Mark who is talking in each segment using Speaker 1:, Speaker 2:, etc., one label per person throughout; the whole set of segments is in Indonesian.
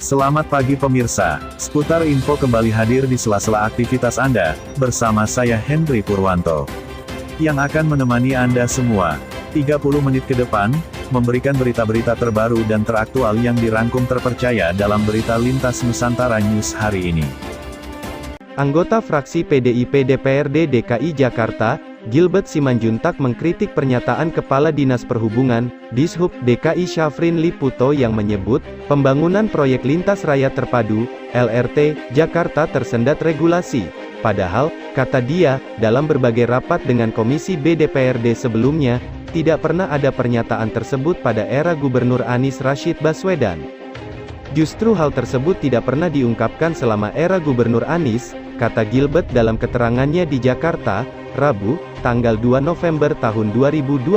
Speaker 1: Selamat pagi pemirsa, seputar info kembali hadir di sela-sela aktivitas Anda, bersama saya Hendry Purwanto. Yang akan menemani Anda semua, 30 menit ke depan, memberikan berita-berita terbaru dan teraktual yang dirangkum terpercaya dalam Berita Lintas Nusantara News hari ini.
Speaker 2: Anggota fraksi PDIP DPRD DKI Jakarta, Gilbert Simanjuntak mengkritik pernyataan Kepala Dinas Perhubungan, Dishub DKI Syafrin Liputo yang menyebut, pembangunan proyek lintas raya terpadu, LRT, Jakarta tersendat regulasi. Padahal, kata dia, dalam berbagai rapat dengan Komisi B DPRD sebelumnya, tidak pernah ada pernyataan tersebut pada era Gubernur Anies Rashid Baswedan. Justru hal tersebut tidak pernah diungkapkan selama era Gubernur Anies, kata Gilbert dalam keterangannya di Jakarta, Rabu, tanggal 2 November tahun 2022.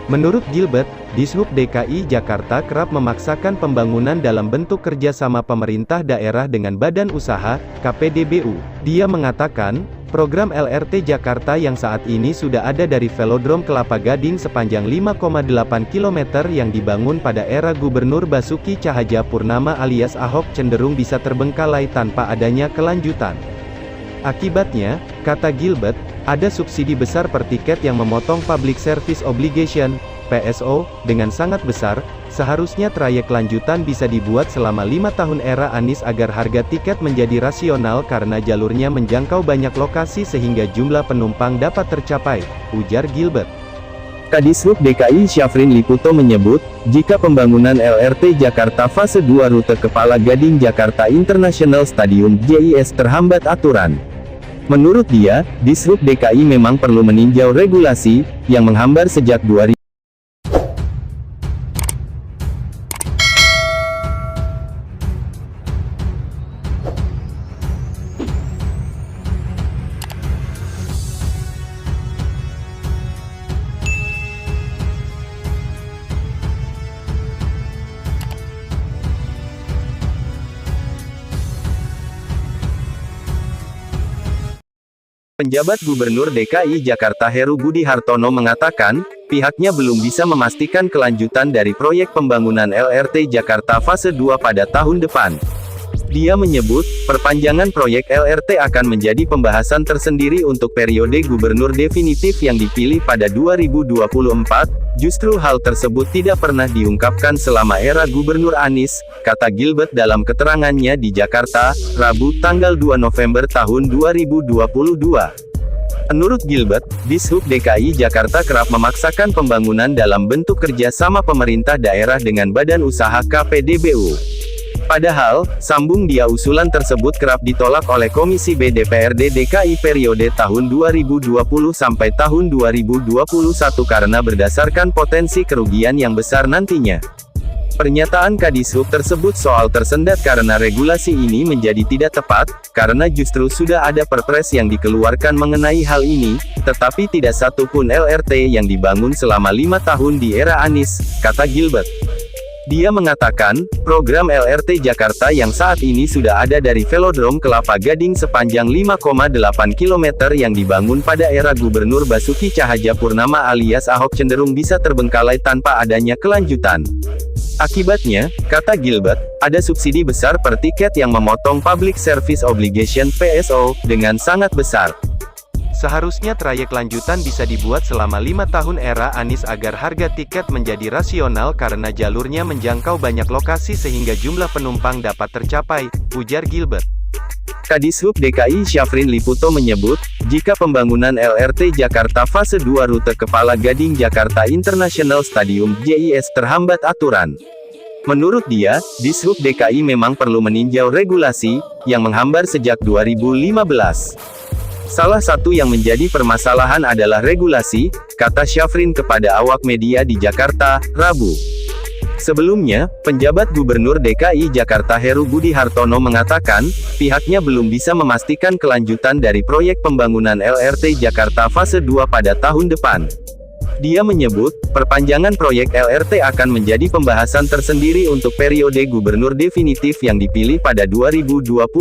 Speaker 2: Menurut Gilbert, Dishub DKI Jakarta kerap memaksakan pembangunan dalam bentuk kerjasama pemerintah daerah dengan badan usaha, KPDBU. Dia mengatakan, program LRT Jakarta yang saat ini sudah ada dari Velodrome Kelapa Gading sepanjang 5,8 km yang dibangun pada era Gubernur Basuki Cahayapurnama alias Ahok cenderung bisa terbengkalai tanpa adanya kelanjutan. Akibatnya, kata Gilbert, ada subsidi besar per tiket yang memotong Public Service Obligation, PSO, dengan sangat besar. Seharusnya trayek lanjutan bisa dibuat selama 5 tahun era Anies agar harga tiket menjadi rasional karena jalurnya menjangkau banyak lokasi sehingga jumlah penumpang dapat tercapai, ujar Gilbert.
Speaker 3: Kadishub DKI Syafrin Liputo menyebut, jika pembangunan LRT Jakarta Fase 2 rute Kepala Gading Jakarta International Stadium JIS terhambat aturan. Menurut dia, Dishub DKI memang perlu meninjau regulasi, yang menghambat sejak 2000. Penjabat Gubernur DKI Jakarta Heru Budi Hartono mengatakan, pihaknya belum bisa memastikan kelanjutan dari proyek pembangunan LRT Jakarta Fase 2 pada tahun depan. Dia menyebut, perpanjangan proyek LRT akan menjadi pembahasan tersendiri untuk periode gubernur definitif yang dipilih pada 2024, justru hal tersebut tidak pernah diungkapkan selama era Gubernur Anies, kata Gilbert dalam keterangannya di Jakarta, Rabu tanggal 2 November tahun 2022. Menurut Gilbert, Dishub DKI Jakarta kerap memaksakan pembangunan dalam bentuk kerjasama pemerintah daerah dengan badan usaha KPDBU. Padahal, sambung dia usulan tersebut kerap ditolak oleh Komisi B DPRD DKI periode tahun 2020 sampai tahun 2021 karena berdasarkan potensi kerugian yang besar nantinya. Pernyataan Kadishub tersebut soal tersendat karena regulasi ini menjadi tidak tepat, karena justru sudah ada perpres yang dikeluarkan mengenai hal ini, tetapi tidak satu pun LRT yang dibangun selama 5 tahun di era Anies, kata Gilbert. Dia mengatakan, program LRT Jakarta yang saat ini sudah ada dari Velodrome Kelapa Gading sepanjang 5,8 km yang dibangun pada era Gubernur Basuki Cahayapurnama alias Ahok cenderung bisa terbengkalai tanpa adanya kelanjutan. Akibatnya, kata Gilbert, ada subsidi besar per tiket yang memotong Public Service Obligation PSO dengan sangat besar. Seharusnya trayek lanjutan bisa dibuat selama 5 tahun era Anies agar harga tiket menjadi rasional karena jalurnya menjangkau banyak lokasi sehingga jumlah penumpang dapat tercapai, ujar Gilbert. Kadishub DKI Syafrin Liputo menyebut, jika pembangunan LRT Jakarta Fase 2 rute Kepala Gading Jakarta International Stadium JIS terhambat aturan. Menurut dia, Dishub DKI memang perlu meninjau regulasi, yang menghambat sejak 2015. Salah satu yang menjadi permasalahan adalah regulasi, kata Syafrin kepada awak media di Jakarta, Rabu. Sebelumnya, penjabat Gubernur DKI Jakarta Heru Budi Hartono mengatakan, pihaknya belum bisa memastikan kelanjutan dari proyek pembangunan LRT Jakarta Fase 2 pada tahun depan. Dia menyebut, perpanjangan proyek LRT akan menjadi pembahasan tersendiri untuk periode gubernur definitif yang dipilih pada 2024.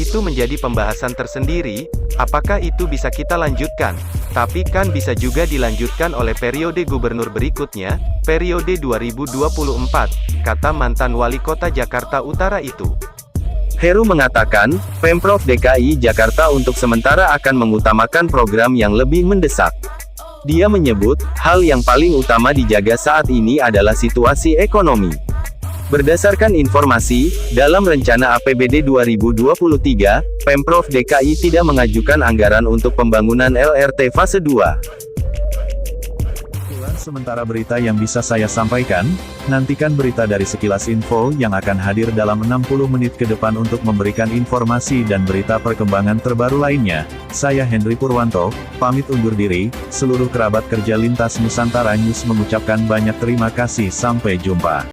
Speaker 2: Itu menjadi pembahasan tersendiri, apakah itu bisa kita lanjutkan? Tapi kan bisa juga dilanjutkan oleh periode gubernur berikutnya, periode 2024, kata mantan wali kota Jakarta Utara itu.
Speaker 3: Heru mengatakan, Pemprov DKI Jakarta untuk sementara akan mengutamakan program yang lebih mendesak. Dia menyebut, hal yang paling utama dijaga saat ini adalah situasi ekonomi. Berdasarkan informasi, dalam rencana APBD 2023, Pemprov DKI tidak mengajukan anggaran untuk pembangunan LRT fase 2.
Speaker 1: Itulah sementara berita yang bisa saya sampaikan. Nantikan berita dari Sekilas Info yang akan hadir dalam 60 menit ke depan untuk memberikan informasi dan berita perkembangan terbaru lainnya. Saya Henry Purwanto, pamit undur diri. Seluruh kerabat kerja lintas Nusantara News mengucapkan banyak terima kasih. Sampai jumpa.